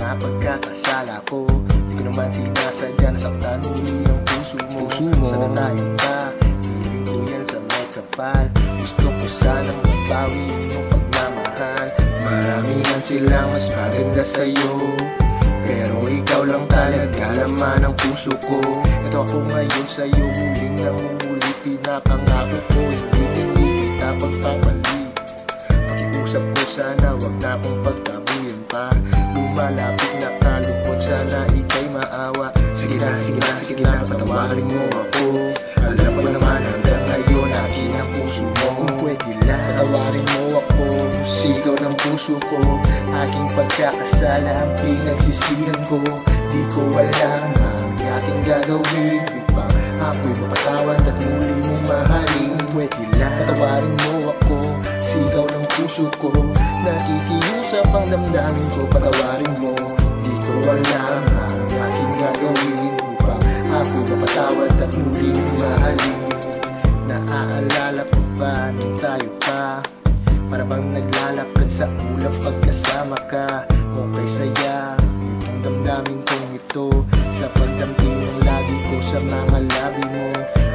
mga pagkakasala ko. Di ko naman sinasadya, nasaktan uli ang puso mo. Sana tayo ka, hiling ko yan sa may kapal. Gusto ko sanang mabawi yung pagmamahal. Marami man silang mas maganda sa'yo, pero ikaw lang talaga laman ang puso ko. Ito ako ngayon sa'yo, muling nangunguli. Pinapangako ko, hindi kita pagpapali. Pakiusap ko sana, wag na akong pagtabuyan pa. Lumalapit na kalungkot, sana ika'y maawa. Sige na, patawarin mo ako. Alam ko naman hanggang ngayon, akin ang puso mo. Kung pwede lang, patawarin mo ako. Sigaw ng puso ko, aking pagkakasala ang pinagsisihan ko. Di ko alam ang aking gagawin upang ako'y mapatawad at muli mong mahalin. Pwede lang, patawarin mo ako. Sigaw ng puso ko, nakikiusap ang damdamin ko. Patawarin mo, di ko alam ang aking gagawin upang ako'y mapatawad at muli mong mahalin. Naaalala ko ba nung tayo pa, para bang naglalakad sa ulap pagkasama ka. Okay saya itong damdamin kong ito, sa pagdamping ng lagi ko sa mga labi mo.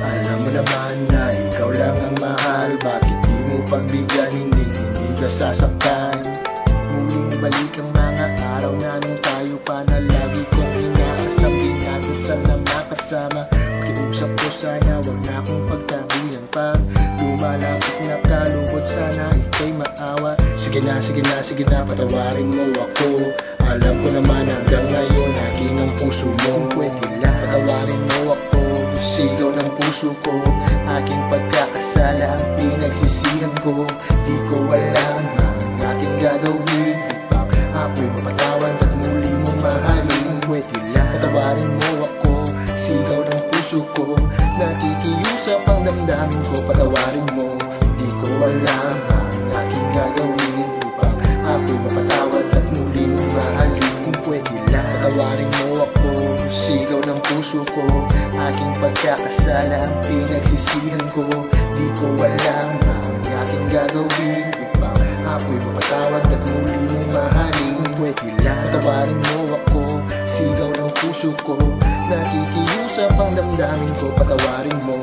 Alam mo naman na ikaw lang ang mahal. Bakit di mo pagbigyan, hindi ka sasaktan? Muling balik ang mga araw na nung tayo pa, na lagi kong inaasam. Di natin sana makasama. Pakiusap ko sana, wag na akong pagtabuyan pa. Lumalapit na kalungkot, sana ika'y maawa. Sige na, patawarin mo ako. Alam ko naman hanggang ngayon, akin ang puso mo. Pwede lang, patawarin mo ako. Sigaw ng puso ko, aking pagkakasala ang pinagsisihan ko. Di ko alam ang aking gagawin upang ako'y mapatawad at muli mong mahalin. Pwede lang, patawarin mo ako. Sigaw ng puso ko, nakikiusap ang damdamin ko. Patawarin mo, di ko alam ang aking gagawin upang ako'y mapatawad at muli mong mahalin. Pwede lang, patawarin mo ako. Sigaw ng puso ko, aking pagkakasala ang pinagsisihan ko. Di ko alam ang aking gagawin upang ako'y mapatawad at muli mong mahalin. Pwede lang, patawarin mo ako. Sigaw ng puso ko, nakikiusap ang damdamin ko. Patawarin mo,